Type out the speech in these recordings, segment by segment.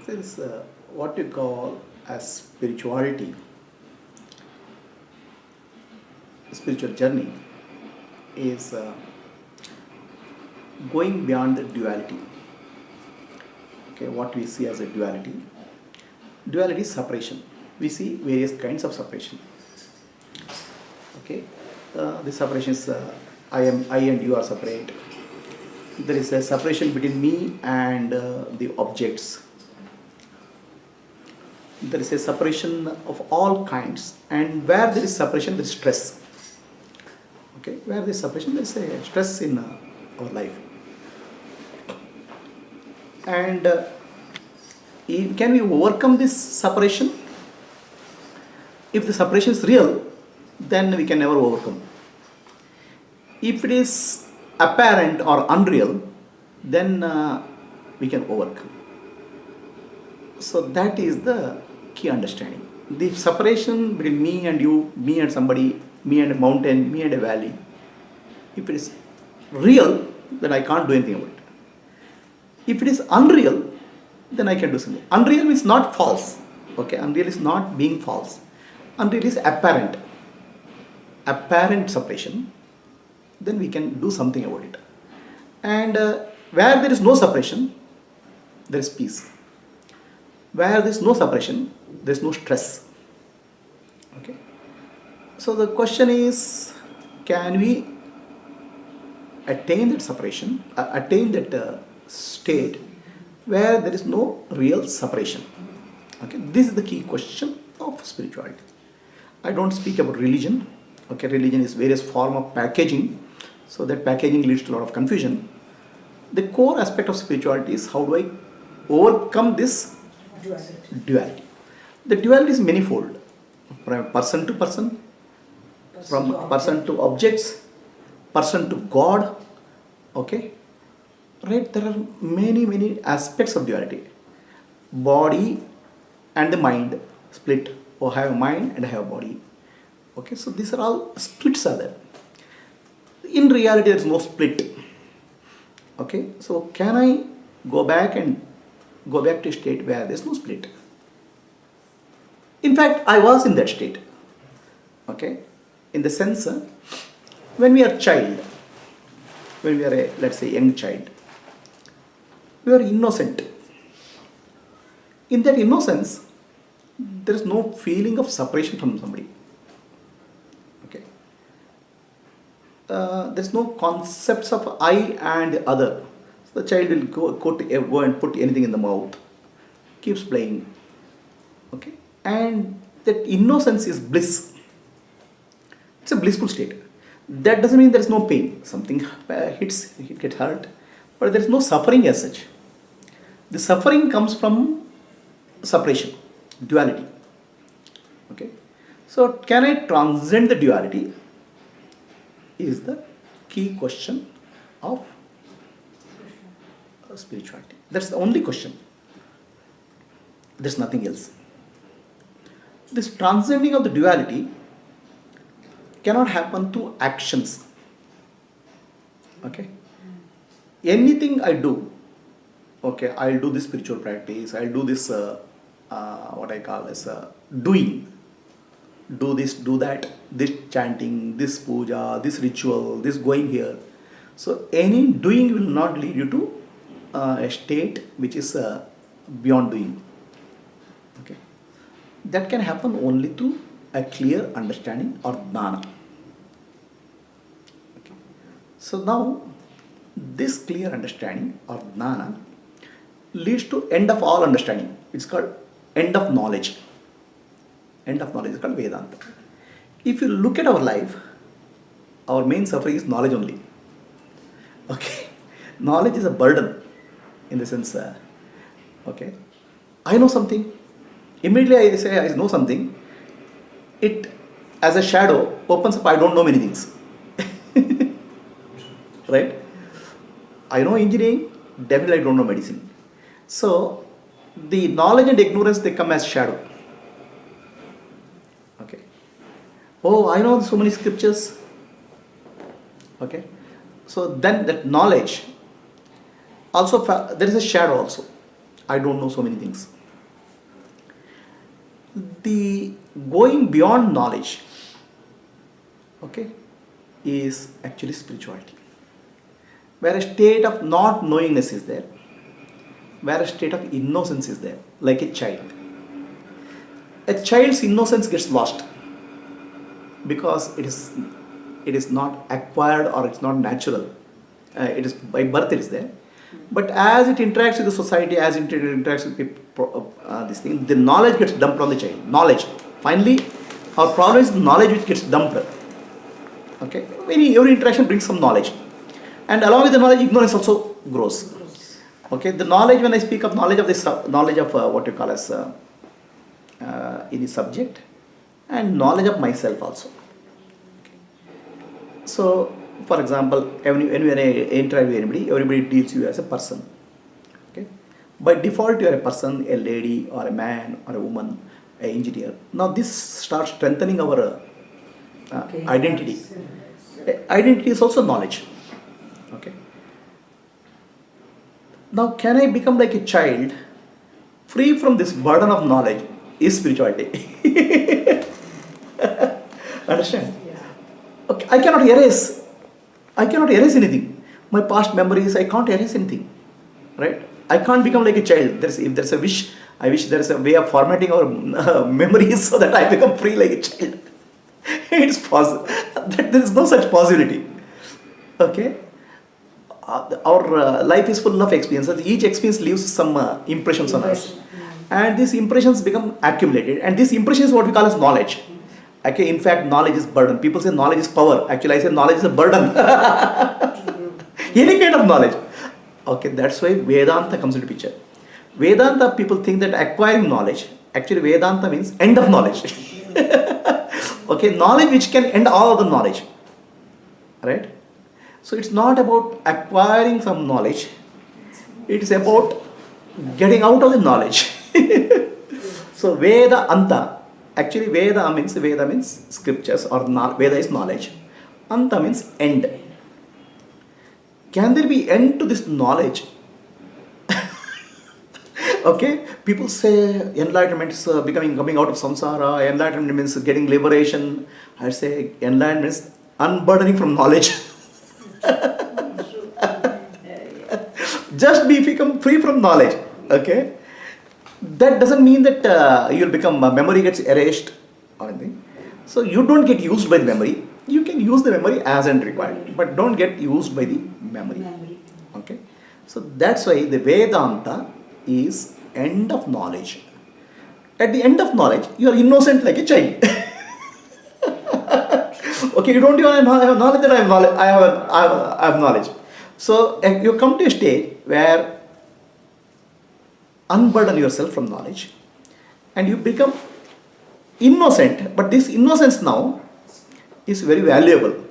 There is what you call as spirituality, spiritual journey is going beyond the duality. Okay, what we see as a duality. Duality is separation. We see various kinds of separation. Okay, the separation is I and you are separate. There is a separation between me and the objects. There is a separation of all kinds, and where there is separation, there is stress. Okay, where there is separation, there is a stress in our life. And can we overcome this separation? If the separation is real, then we can never overcome. If it is apparent or unreal, then we can overcome. So that is the key understanding. The separation between me and you, me and somebody, me and a mountain, me and a valley, if it is real, then I can't do anything about it. If it is unreal, then I can do something. Unreal means not false. Okay, unreal is not being false. Unreal is apparent. Apparent separation, then we can do something about it. And where there is no separation, there is peace. Where there is no separation, there is no stress. Okay. So the question is, can we attain that separation, attain that state where there is no real separation? Okay. This is the key question of spirituality. I don't speak about religion. Okay, religion is various form of packaging. So that packaging leads to a lot of confusion. The core aspect of spirituality is how do I overcome this duality. The duality is manifold. From person to person, from person to objects, person to God. Okay, right? There are many aspects of duality. Body and the mind split. Or I have a mind and I have a body. Okay, so these are all splits are there. In reality, there is no split. Okay, so can I go back to a state where there is no split? In fact, I was in that state. Okay, in the sense, when we are child, when we are a, let's say, young child, we are innocent. In that innocence, there is no feeling of separation from somebody. Okay. There is no concepts of I and other. So the child will go and put anything in the mouth, keeps playing. Okay. And that innocence is bliss. It's a blissful state. That doesn't mean there is no pain. Something hits, it gets hurt, but there is no suffering as such. The suffering comes from separation. Duality. Okay, so can I transcend the duality? Is the key question of spirituality. That's the only question. There's nothing else. This transcending of the duality cannot happen through actions. Okay, anything I do. Okay, I'll do this spiritual practice. I'll do this. What I call as doing. Do this, do that, this chanting, this puja, this ritual, this going here. So any doing will not lead you to a state which is beyond doing. Okay, that can happen only through a clear understanding or jnana. Okay. So now this clear understanding or jnana leads to end of all understanding. It's called end of knowledge. End of knowledge is called Vedanta. If you look at our life, our main suffering is knowledge only. Okay, knowledge is a burden in the sense. Okay, I know something. Immediately I say I know something. It, as a shadow, opens up. I don't know many things. Right? I know engineering. Definitely I don't know medicine. So the knowledge and ignorance, they come as shadow. Okay. Oh, I know so many scriptures. Okay. So then that knowledge, also there is a shadow also. I don't know so many things. the going beyond knowledge, okay, is actually spirituality. Where a state of not knowingness is there, where a state of innocence is there, like a child. A child's innocence gets lost because it is not acquired or it's not natural. It is by birth it is there. But as it interacts with the society, as it interacts with people, this thing, the knowledge gets dumped on the child. Knowledge. Finally, our problem is knowledge which gets dumped. Okay, every interaction brings some knowledge, and along with the knowledge, ignorance also grows. Okay, the knowledge, when I speak of knowledge of this, knowledge of what you call as in the subject, and knowledge of myself also. Okay. So, for example, when I interact with anybody, everybody deals you as a person. Okay, by default, you are a person, a lady, or a man, or a woman, an engineer. Now, this starts strengthening our identity. Identity is also knowledge. Okay. Now, can I become like a child, free from this burden of knowledge? Is spirituality. Understand? Okay. I cannot erase anything. My past memories, I can't erase anything. Right? I can't become like a child. If there's a wish, I wish there's a way of formatting our memories so that I become free like a child. It's possible. There is no such possibility. Okay? Our life is full of experiences. Each experience leaves some impressions on us. And these impressions become accumulated. And this impression is what we call as knowledge. Okay, in fact, knowledge is burden. People say knowledge is power. Actually, I say knowledge is a burden. Any kind of knowledge. Okay, that's why Vedanta comes into picture. Vedanta, people think that acquiring knowledge, actually Vedanta means end of knowledge. Okay, knowledge which can end all of the knowledge. Right? So it's not about acquiring some knowledge. It is about getting out of the knowledge. So Veda Anta, actually Veda means scriptures, or Veda is knowledge. Anta means end. Can there be end to this knowledge? Okay, people say enlightenment is coming out of samsara. Enlightenment means getting liberation. I say enlightenment means unburdening from knowledge. Just become free from knowledge. Okay, that doesn't mean that you'll become memory gets erased or anything. So you don't get used by the memory. You can use the memory as and required, but don't get used by the memory. Okay, so that's why the Vedanta is end of knowledge. At the end of knowledge, you are innocent like a child. Okay, you don't even have knowledge that I have knowledge. So you come to a stage where unburden yourself from knowledge and you become innocent. But this innocence now is very valuable.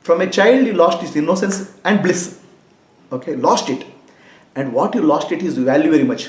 From a child, you lost his innocence and bliss. Okay, lost it. And what you lost it is value very much.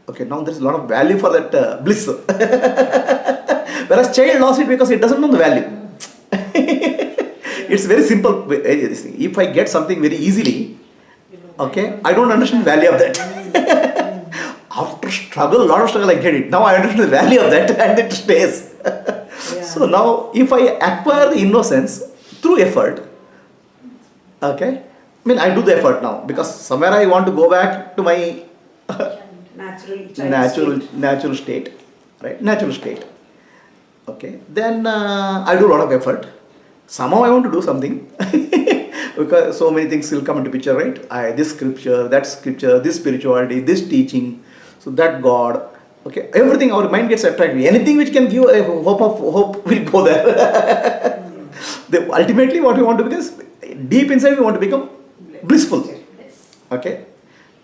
Okay, now there is a lot of value for that bliss. Whereas child lost it because it doesn't know the value. It's very simple. If I get something very easily, okay, I don't understand the value of that. After struggle, a lot of struggle, I get it. Now I understand the value of that and it stays. So now if I acquire the innocence through effort, okay, I mean, I do the effort now because somewhere I want to go back to my natural state, right? Natural state. Okay, then I do a lot of effort. Somehow I want to do something because so many things will come into picture, right? This scripture, that scripture, this spirituality, this teaching, so that God. Okay, everything, our mind gets attracted. Anything which can give a hope will go there. Ultimately, what we want to become is deep inside, we want to become blissful. Okay,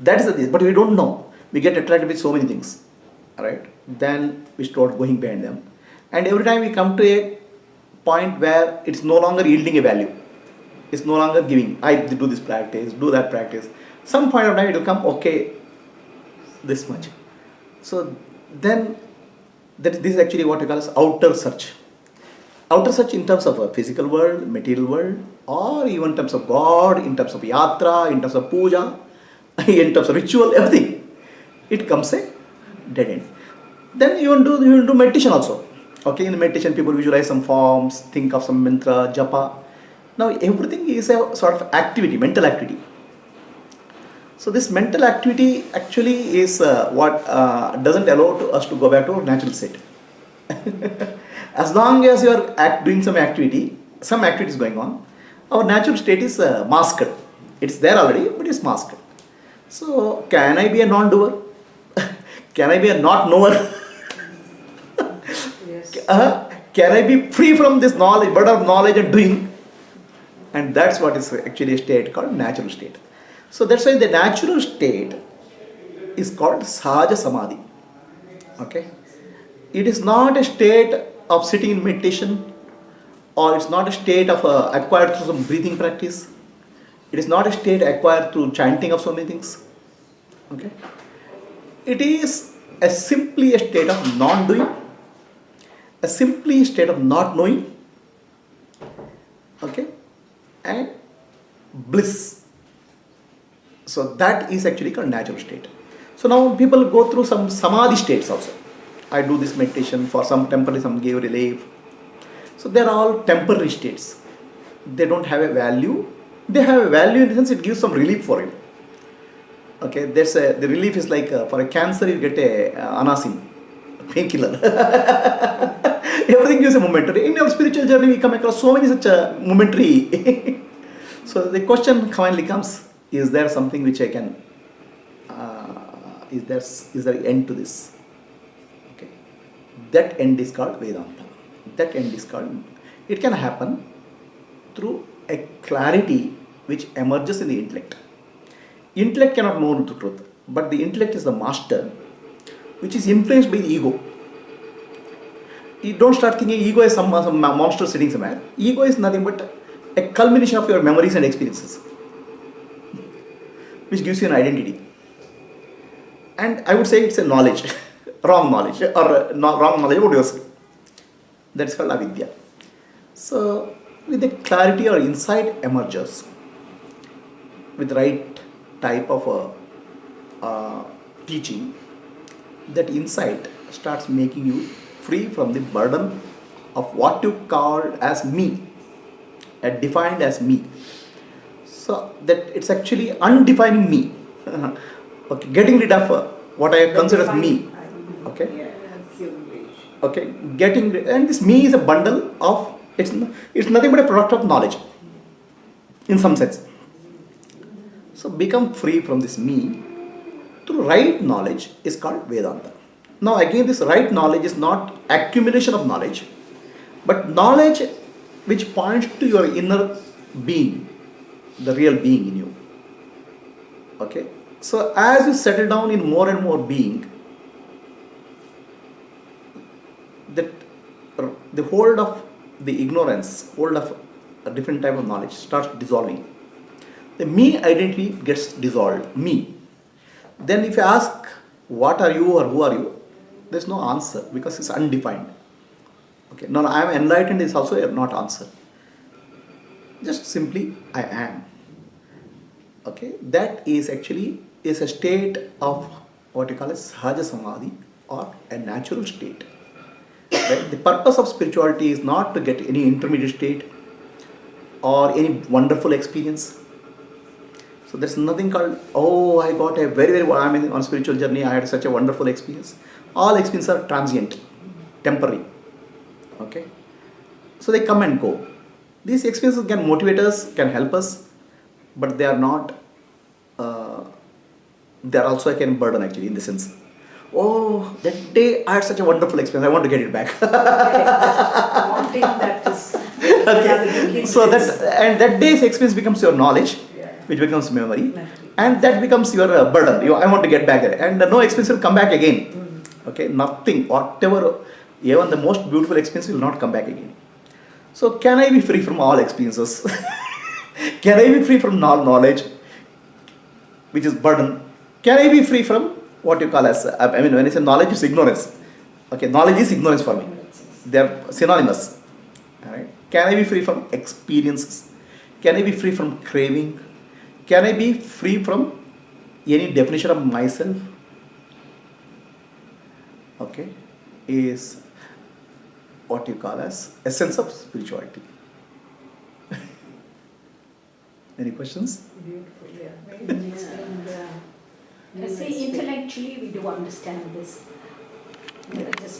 that is the thing. But we don't know. We get attracted with so many things, right? Then we start going behind them, and every time we come to a point where it's no longer yielding a value, it's no longer giving. I do this practice, do that practice. Some point of time it will come. Okay, this much. So then, this is actually what we call as outer search. Outer search in terms of a physical world, material world, or even in terms of God, in terms of yatra, in terms of puja, in terms of ritual, everything. It comes a dead end. Then you will do meditation also. Okay, in meditation, people visualize some forms, think of some mantra, japa. Now everything is a sort of activity, mental activity. So this mental activity actually is what doesn't allow to us to go back to our natural state. As long as you are doing some activity is going on, our natural state is masked. It's there already, but it's masked. So can I be a non-doer? Can I be a not knower? Yes. Can I be free from this knowledge, burden of knowledge and doing? And that's what is actually a state called natural state. So that's why the natural state is called Sahaja Samadhi. Okay? It is not a state of sitting in meditation, or it's not a state of acquired through some breathing practice. It is not a state acquired through chanting of so many things. Okay? It is simply a state of non-doing, a simply state of not knowing, okay, and bliss. So that is actually called natural state. So now people go through some samadhi states also. I do this meditation for some temporary, some give relief. So they are all temporary states. They don't have a value. They have a value in the sense it gives some relief for you. Okay, the relief is like for a cancer you get a anasim, painkiller. Everything gives a momentary. In our spiritual journey we come across so many such momentary. So the question finally comes: is there something which I can? Is there an end to this? Okay, that end is called Vedanta. That end is called. It can happen through a clarity which emerges in the intellect. Intellect cannot know the truth, but the intellect is the master, which is influenced by the ego. You don't start thinking ego is some monster sitting somewhere. Ego is nothing but a culmination of your memories and experiences, which gives you an identity. And I would say it's a knowledge, wrong knowledge, or wrong knowledge about yourself. That's called avidya. So, with the clarity or insight emerges, with the right type of teaching, that insight starts making you free from the burden of what you call as me, defined as me. So that it's actually undefining me. Okay, getting rid of what I consider as me. Okay. Okay, and this me is a bundle of it's nothing but a product of knowledge, in some sense. So become free from this me through right knowledge is called Vedanta. Now again, this right knowledge is not accumulation of knowledge, but knowledge which points to your inner being, the real being in you. Okay. So as you settle down in more and more being, that the hold of the ignorance, hold of a different type of knowledge starts dissolving. The me identity gets dissolved, me. Then if you ask, what are you or who are you? There's no answer because it's undefined. Okay, now I am enlightened is also not answer. Just simply, I am. Okay, that is actually is a state of what you call as Sahaja Samadhi, or a natural state. Right? The purpose of spirituality is not to get any intermediate state or any wonderful experience. So there's nothing called, oh, I got a I mean, on spiritual journey, I had such a wonderful experience. All experiences are transient, temporary. Okay? So they come and go. These experiences can motivate us, can help us, but they are not, they are also a burden actually in the sense. Oh, that day I had such a wonderful experience, I want to get it back. Wanting that is. Okay. So that day's experience becomes your knowledge, which becomes memory, and that becomes your burden. I want to get back there, and no experience will come back again. Okay, nothing, whatever, even the most beautiful experience will not come back again. So can I be free from all experiences? Can I be free from knowledge, which is burden? Can I be free from what you call as, I mean, when I say knowledge, it's ignorance. Okay, knowledge is ignorance for me. They are synonymous. Alright. Can I be free from experiences? Can I be free from craving? Can I be free from any definition of myself? Okay. okay, is what you call as essence of spirituality. Any questions? Beautiful, yeah. Very nice. And Very see, nice. intellectually we do understand this. Yeah. Just